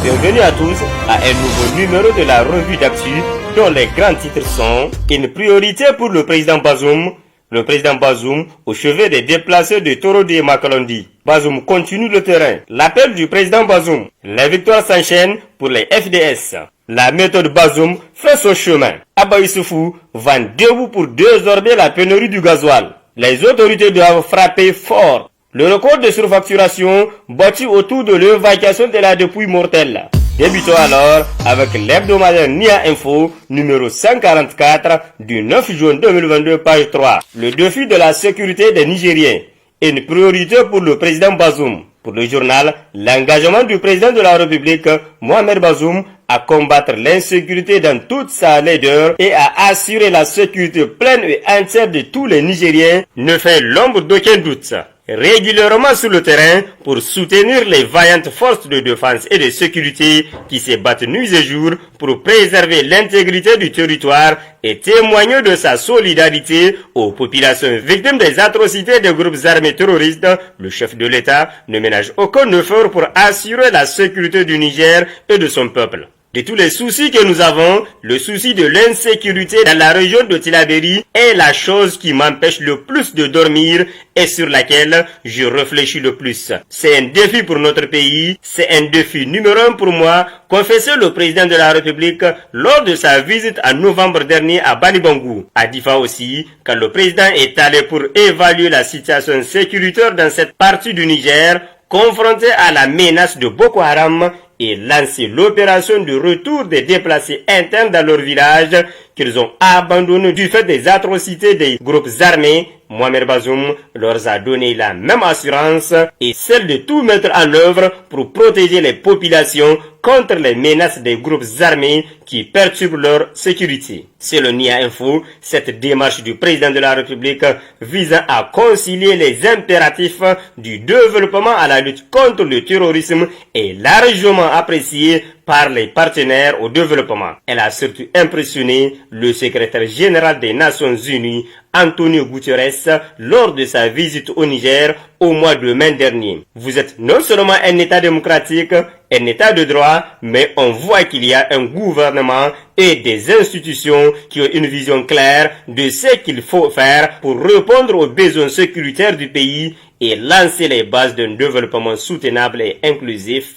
Bienvenue à tous à un nouveau numéro de la revue d'actu dont les grands titres sont une priorité pour le président Bazoum. Le président Bazoum au chevet des déplacés de Torodi et Makalondi. Bazoum continue le terrain. L'appel du président Bazoum. Les victoires s'enchaînent pour les FDS. La méthode Bazoum fait son chemin. Abba Issoufou vend debout pour désorber la pénurie du gasoil. Les autorités doivent frapper fort. Le record de surfacturation battu autour de l'évacuation de la dépouille mortelle. Débutons alors avec l'hebdomadaire Nia Info numéro 144 du 9 juin 2022 page 3. Le défi de la sécurité des Nigériens est une priorité pour le président Bazoum. Pour le journal, l'engagement du président de la République, Mohamed Bazoum, à combattre l'insécurité dans toute sa laideur et à assurer la sécurité pleine et entière de tous les Nigériens ne fait l'ombre d'aucun doute. Régulièrement sur le terrain pour soutenir les vaillantes forces de défense et de sécurité qui se battent nuit et jour pour préserver l'intégrité du territoire et témoigner de sa solidarité aux populations victimes des atrocités des groupes armés terroristes. Le chef de l'État ne ménage aucun effort pour assurer la sécurité du Niger et de son peuple. De tous les soucis que nous avons, le souci de l'insécurité dans la région de Tillabéri est la chose qui m'empêche le plus de dormir et sur laquelle je réfléchis le plus. C'est un défi pour notre pays, c'est un défi numéro 1 pour moi, confessait le président de la République lors de sa visite en novembre dernier à Banibangou. À Difa aussi, quand le président est allé pour évaluer la situation sécuritaire dans cette partie du Niger, confronté à la menace de Boko Haram, et lancer l'opération de retour des déplacés internes dans leur village qu'ils ont abandonné du fait des atrocités des groupes armés. Mohamed Bazoum leur a donné la même assurance et celle de tout mettre en œuvre pour protéger les populations contre les menaces des groupes armés qui perturbent leur sécurité. Selon Nia Info, cette démarche du président de la République visant à concilier les impératifs du développement à la lutte contre le terrorisme est largement appréciée par les partenaires au développement. Elle a surtout impressionné le secrétaire général des Nations Unies, Antonio Guterres, lors de sa visite au Niger au mois de mai dernier. Vous êtes non seulement un État démocratique, un État de droit, mais on voit qu'il y a un gouvernement et des institutions qui ont une vision claire de ce qu'il faut faire pour répondre aux besoins sécuritaires du pays et lancer les bases d'un développement soutenable et inclusif,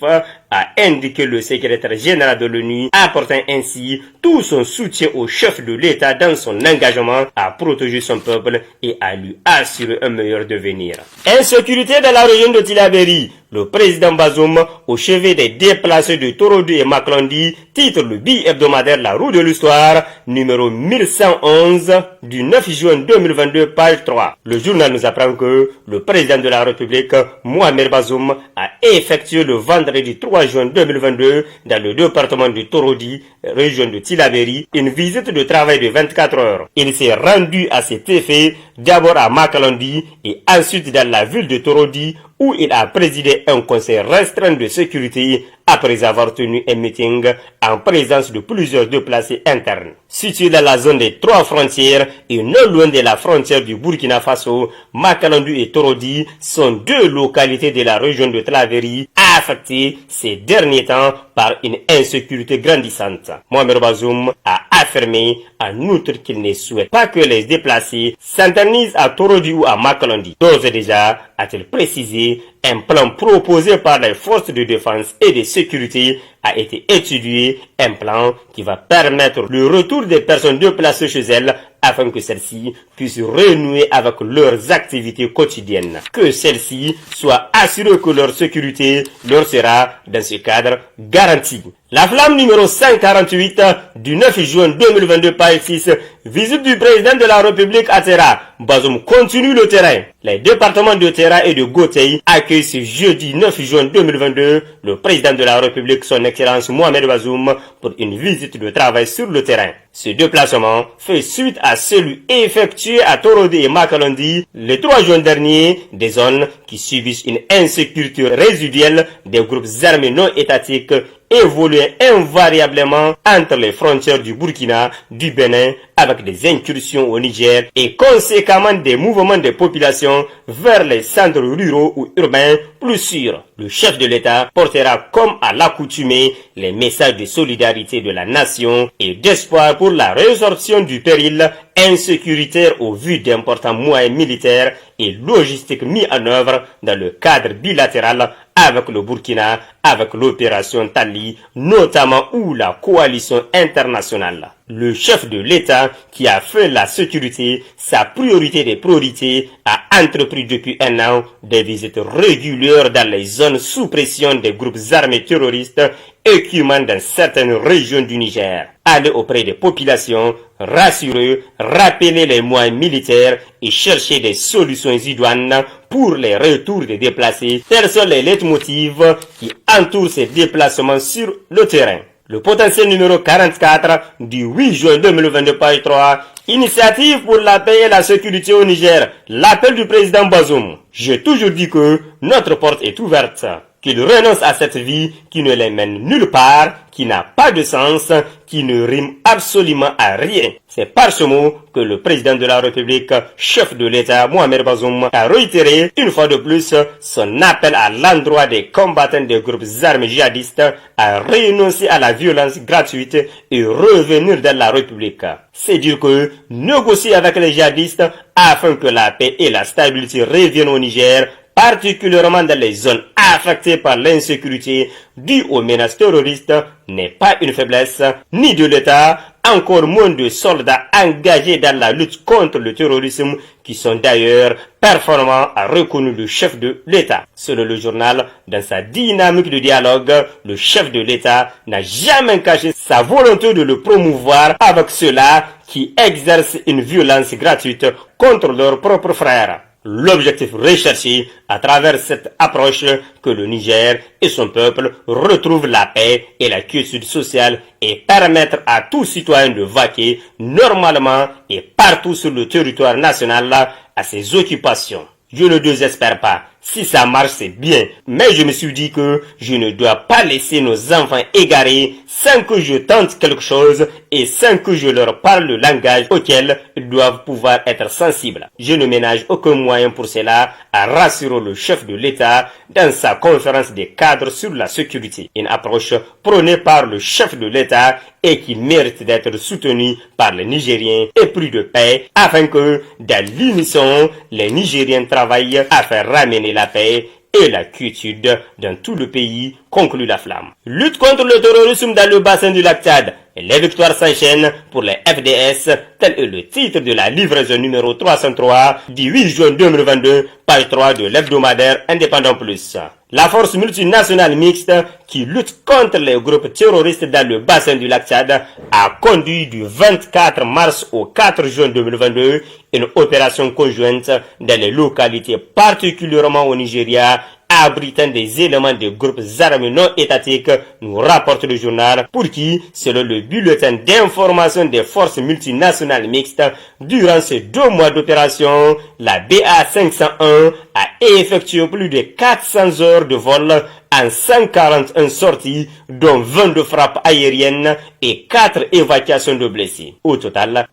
a indiqué le secrétaire général de l'ONU, apportant ainsi tout son soutien au chef de l'État dans son engagement à protéger son peuple et à lui assurer un meilleur devenir. Insécurité dans la région de Tillabéri. Le président Bazoum, au chevet des déplacés de Torodi et Makalondi, titre le bi-hebdomadaire La Roue de l'Histoire, numéro 1111 du 9 juin 2022, page 3. Le journal nous apprend que le président de la République, Mohamed Bazoum, a effectué le vendredi 3 juin 2022 dans le département de Torodi, région de Tillabéri, une visite de travail de 24 heures. Il s'est rendu à cet effet d'abord à Makalondi et ensuite dans la ville de Torodi où il a présidé un conseil restreint de sécurité après avoir tenu un meeting en présence de plusieurs déplacés internes. Situé dans la zone des 3 frontières et non loin de la frontière du Burkina Faso, Makalondi et Torodi sont 2 localités de la région de Tillabéri affectées ces derniers temps par une insécurité grandissante. Mohamed Bazoum a affirmé en outre qu'il ne souhaite pas que les déplacés s'internisent à Torodi ou à Makalondi. D'ores et déjà, a-t-il précisé, un plan proposé par les forces de défense et de sécurité a été étudié, un plan qui va permettre le retour des personnes déplacées chez elles afin que celles-ci puissent renouer avec leurs activités quotidiennes. Que celles-ci soient assurées que leur sécurité leur sera, dans ce cadre, garantie. La flamme numéro 148 du 9 juin 2022, page 6, visite du président de la République à Terra. Bazoum continue le terrain. Les départements de Terra et de Gotei accueillent ce jeudi 9 juin 2022 le président de la République, son Excellence Mohamed Bazoum, pour une visite de travail sur le terrain. Ce déplacement fait suite à celui effectué à Torodi et Makalondi le 3 juin dernier, des zones qui subissent une insécurité résiduelle des groupes armés non étatiques évoluent invariablement entre les frontières du Burkina, du Bénin, avec des incursions au Niger et conséquemment des mouvements de population vers les centres ruraux ou urbains plus sûrs. Le chef de l'État portera comme à l'accoutumée les messages de solidarité de la nation et d'espoir pour la résorption du péril insécuritaire au vu d'importants moyens militaires et logistiques mis en œuvre dans le cadre bilatéral avec le Burkina, avec l'opération Tali, notamment ou la coalition internationale. Le chef de l'État, qui a fait la sécurité sa priorité des priorités, a entrepris depuis un an des visites régulières dans les zones sous pression des groupes armés terroristes écumant dans certaines régions du Niger. Aller auprès des populations, rassurer, rappeler les moyens militaires et chercher des solutions idoines pour les retours des déplacés. Tels sont les leitmotifs qui entourent ces déplacements sur le terrain. Le potentiel numéro 44 du 8 juin 2022 page 3, initiative pour la paix et la sécurité au Niger, l'appel du président Bazoum. J'ai toujours dit que notre porte est ouverte, qu'il renonce à cette vie qui ne les mène nulle part, qui n'a pas de sens, qui ne rime absolument à rien. C'est par ce mot que le président de la République, chef de l'État, Mohamed Bazoum, a réitéré une fois de plus son appel à l'endroit des combattants des groupes armés djihadistes à renoncer à la violence gratuite et revenir dans la République. C'est dire que négocier avec les djihadistes afin que la paix et la stabilité reviennent au Niger, particulièrement dans les zones affectées par l'insécurité due aux menaces terroristes, n'est pas une faiblesse ni de l'État, encore moins de soldats engagés dans la lutte contre le terrorisme qui sont d'ailleurs performants, a reconnu le chef de l'État. Selon le journal, dans sa dynamique de dialogue, le chef de l'État n'a jamais caché sa volonté de le promouvoir avec ceux-là qui exercent une violence gratuite contre leurs propres frères. L'objectif recherché à travers cette approche que le Niger et son peuple retrouvent la paix et la quiétude sociale et permettre à tout citoyen de vaquer normalement et partout sur le territoire national à ses occupations. Je ne désespère pas. Si ça marche, c'est bien. Mais je me suis dit que je ne dois pas laisser nos enfants égarés sans que je tente quelque chose et sans que je leur parle le langage auquel ils doivent pouvoir être sensibles. Je ne ménage aucun moyen pour cela, a rassuré le chef de l'État dans sa conférence des cadres sur la sécurité. Une approche prônée par le chef de l'État et qui mérite d'être soutenue par les Nigériens et plus de paix afin que, dans l'unisson, les Nigériens travaillent à faire ramener la paix et la quiétude dans tout le pays, conclut la flamme. Lutte contre le terrorisme dans le bassin du lac Tchad. Les victoires s'enchaînent pour les FDS, tel est le titre de la livraison numéro 303 du 8 juin 2022, page 3 de l'hebdomadaire Indépendant Plus. La force multinationale mixte qui lutte contre les groupes terroristes dans le bassin du lac Tchad a conduit du 24 mars au 4 juin 2022 une opération conjointe dans les localités particulièrement au Nigeria abritant des éléments de groupes armés non étatiques, nous rapporte le journal, pour qui, selon le bulletin d'information des forces multinationales mixtes, durant ces 2 mois d'opération, la BA 501 a effectué plus de 400 heures de vol en 141 sorties, dont 22 frappes aériennes et 4 évacuations de blessés. Au total,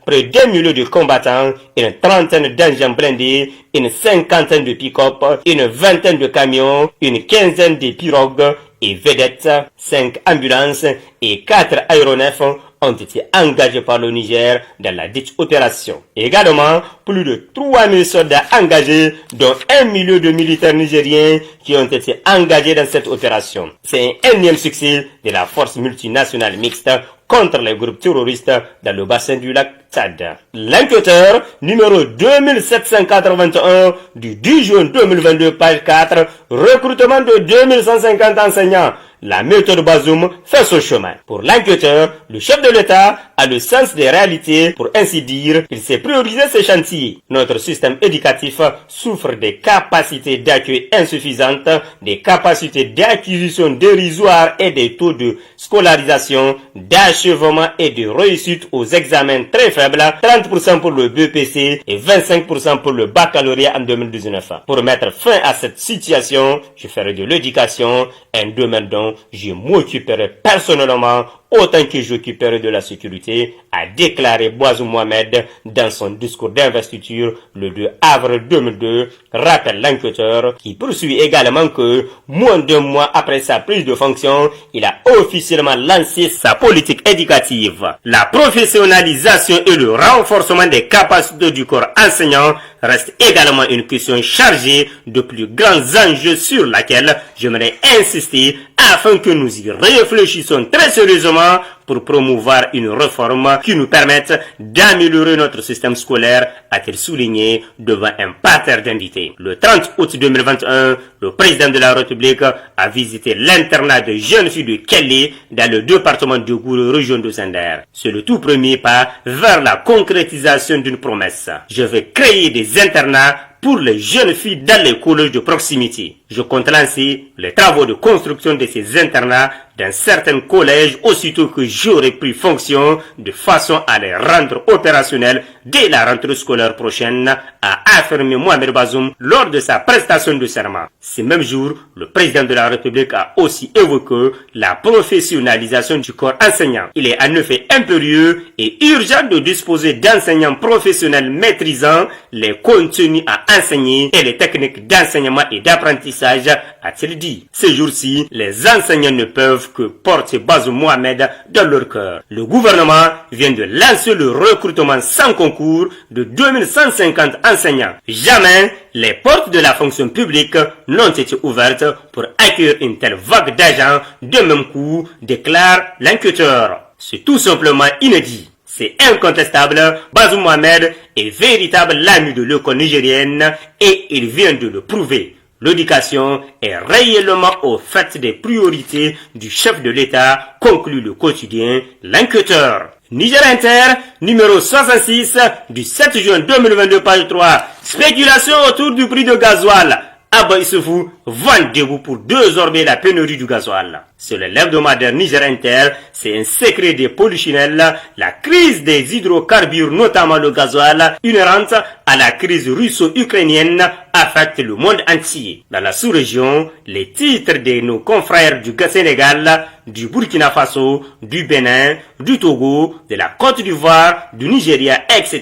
près d'1 million de combattants, une trentaine d'engins blindés, une cinquantaine de pick-up, une vingtaine de camions, une quinzaine de pirogues et vedettes, 5 ambulances et 4 aéronefs ont été engagés par le Niger dans la dite opération. Également, plus de 3000 soldats engagés, dont 1 million de militaires nigériens qui ont été engagés dans cette opération. C'est un énième succès de la force multinationale mixte contre les groupes terroristes dans le bassin du lac Tchad. L'enquêteur numéro 2781 du 10 juin 2022, page 4, recrutement de 2150 enseignants. La méthode Bazoum fait son chemin. Pour l'enquêteur, le chef de l'État a le sens des réalités, pour ainsi dire, il s'est priorisé ses chantiers. Notre système éducatif souffre des capacités d'accueil insuffisantes, des capacités d'acquisition dérisoires et des taux de scolarisation, d'achèvement et de réussite aux examens très faibles. faible, 30% pour le BPC et 25% pour le baccalauréat en 2019. Pour mettre fin à cette situation, je ferai de l'éducation un domaine dont je m'occuperai personnellement autant que j'occuperai de la sécurité, a déclaré Bazoum Mohamed dans son discours d'investiture le 2 avril 2002, rappelle l'enquêteur qui poursuit également que, moins d'un mois après sa prise de fonction, il a officiellement lancé sa politique éducative. La professionnalisation et le renforcement des capacités du corps enseignant reste également une question chargée de plus grands enjeux sur laquelle j'aimerais insister afin que nous y réfléchissions très sérieusement pour promouvoir une réforme qui nous permette d'améliorer notre système scolaire, a-t-il souligné devant un parterre d'invités. Le 30 août 2021, le président de la République a visité l'internat de jeunes filles de Kelly dans le département de Gourou, région de Zender. C'est le tout premier pas vers la concrétisation d'une promesse. Je vais créer des internats pour les jeunes filles dans les collèges de proximité. Je compte lancer les travaux de construction de ces internats dans certains collèges aussitôt que j'aurai pris fonction de façon à les rendre opérationnels dès la rentrée scolaire prochaine, a affirmé Mohamed Bazoum lors de sa prestation de serment. Ce même jour, le président de la République a aussi évoqué la professionnalisation du corps enseignant. Il est en effet impérieux et urgent de disposer d'enseignants professionnels maîtrisant les contenus à enseigner et les techniques d'enseignement et d'apprentissage, a-t-il dit. Ces jours-ci, les enseignants ne peuvent que porter Bazoum Mohamed dans leur cœur. Le gouvernement vient de lancer le recrutement sans concours de 2150 enseignants. Jamais les portes de la fonction publique n'ont été ouvertes pour accueillir une telle vague d'agents de même coup, déclare l'enquêteur. C'est tout simplement inédit. C'est incontestable, Bazoum Mohamed est véritable l'ami de l'école nigérienne et il vient de le prouver. L'éducation est réellement au fait des priorités du chef de l'État, conclut le quotidien L'Enquêteur. Niger Inter, numéro 66, du 7 juin 2022, page 3. Spéculation autour du prix de gasoil. Abba Issoufou vend debout pour désormais la pénurie du gasoil. Sur l'hebdomadaire Niger Inter, c'est un secret des polichinelles, la crise des hydrocarbures, notamment le gasoil, inhérente à la crise russo-ukrainienne, affecte le monde entier. Dans la sous-région, les titres de nos confrères du Sénégal, du Burkina Faso, du Bénin, du Togo, de la Côte d'Ivoire, du Nigeria, etc.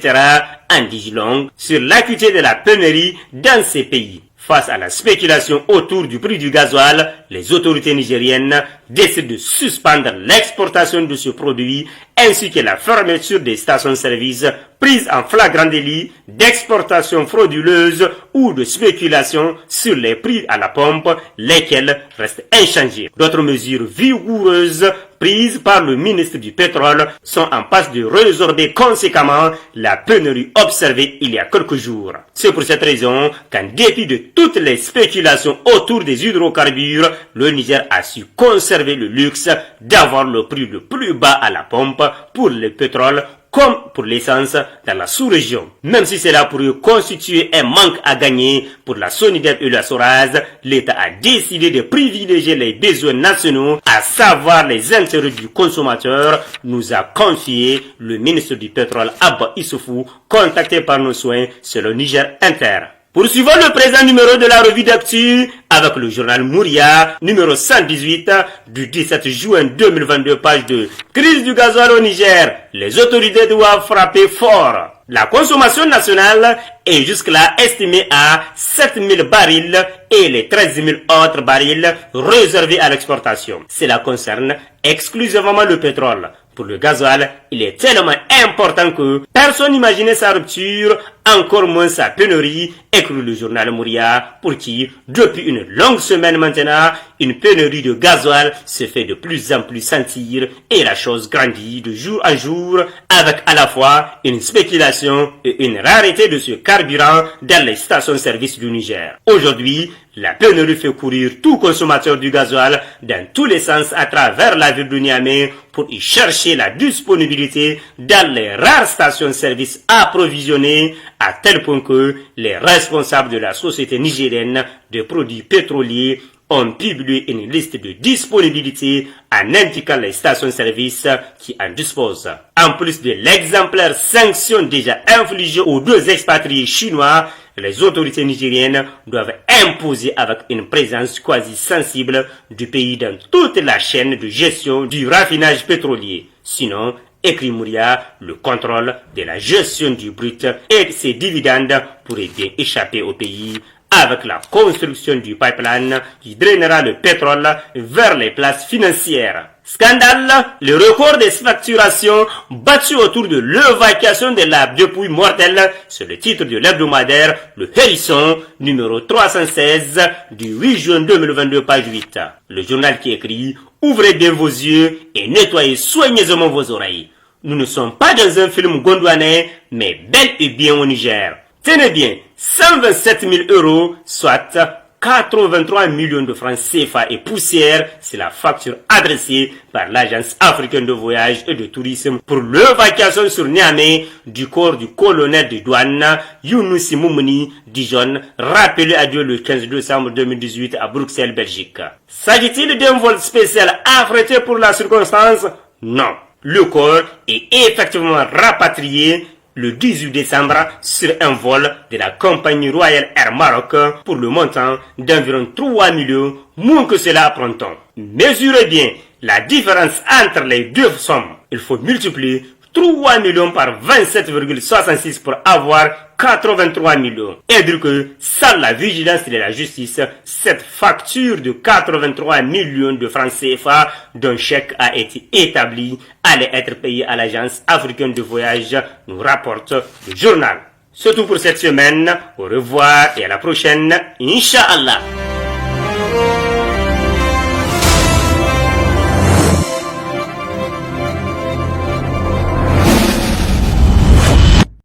en disent long sur l'acuité de la pénurie dans ces pays. Face à la spéculation autour du prix du gasoil, les autorités nigériennes décident de suspendre l'exportation de ce produit ainsi que la fermeture des stations-service prises en flagrant délit d'exportation frauduleuse ou de spéculation sur les prix à la pompe, lesquels restent inchangés. D'autres mesures vigoureuses prises par le ministre du Pétrole sont en passe de résorber conséquemment la pénurie observée il y a quelques jours. C'est pour cette raison qu'en dépit de toutes les spéculations autour des hydrocarbures, le Niger a su conserver le luxe d'avoir le prix le plus bas à la pompe pour le pétrole comme pour l'essence dans la sous-région. Même si cela pourrait constituer un manque à gagner pour la SONIDEP et la SORAS, l'État a décidé de privilégier les besoins nationaux, à savoir les intérêts du consommateur, nous a confié le ministre du Pétrole Abba Issoufou, contacté par nos soins sur le Niger Inter. Poursuivons le présent numéro de la revue d'actu avec le journal Mouria, numéro 118 du 17 juin 2022, page 2. Crise du gasoil au Niger. Les autorités doivent frapper fort. La consommation nationale est jusque-là estimée à 7000 barils et les 13 000 autres barils réservés à l'exportation. Cela concerne exclusivement le pétrole. Pour le gasoil, il est tellement important que personne n'imaginait sa rupture, encore moins sa pénurie, écrit le journal Mouria, pour qui, depuis une longue semaine maintenant, une pénurie de gasoil se fait de plus en plus sentir et la chose grandit de jour en jour avec à la fois une spéculation et une rareté de ce carburant dans les stations-service du Niger. Aujourd'hui, la pénurie fait courir tout consommateur du gasoil dans tous les sens à travers la ville de Niamey pour y chercher la disponibilité dans les rares stations-service approvisionnées à tel point que les responsables de la société nigérienne de produits pétroliers ont publié une liste de disponibilité en indiquant les stations-service qui en disposent. En plus de l'exemplaire sanction déjà infligée aux 2 expatriés chinois, les autorités nigériennes doivent imposer avec une présence quasi sensible du pays dans toute la chaîne de gestion du raffinage pétrolier. Sinon, écrit Mouria, le contrôle de la gestion du brut et de ses dividendes pourrait bien échapper au pays avec la construction du pipeline qui drainera le pétrole vers les places financières. Scandale, le record des facturations battu autour de l'évacuation de la dépouille mortelle, c'est le titre de l'hebdomadaire Le Hérisson, numéro 316 du 8 juin 2022, page 8. Le journal qui écrit « Ouvrez bien vos yeux et nettoyez soigneusement vos oreilles. Nous ne sommes pas dans un film gondouanais, mais bel et bien au Niger. Tenez bien, 127 000 euros, soit 83 millions de francs CFA et poussière, c'est la facture adressée par l'Agence africaine de voyage et de tourisme pour l'évacuation sur Niamey du corps du colonel de douane Younousi Moumouni Dijon, rappelé à Dieu le 15 décembre 2018 à Bruxelles, Belgique. S'agit-il d'un vol spécial affrété pour la circonstance? Non. Le corps est effectivement rapatrié le 18 décembre sur un vol de la compagnie Royal Air Maroc pour le montant d'environ 3 millions, moins que cela à printemps. Mesurez bien la différence entre les 2 sommes. Il faut multiplier 3 millions par 27,66 pour avoir 83 millions. Et dire que, sans la vigilance de la justice, cette facture de 83 millions de francs CFA d'un chèque a été établi, allait être payé à l'Agence africaine de voyage, nous rapporte le journal. C'est tout pour cette semaine. Au revoir et à la prochaine, Inch'Allah.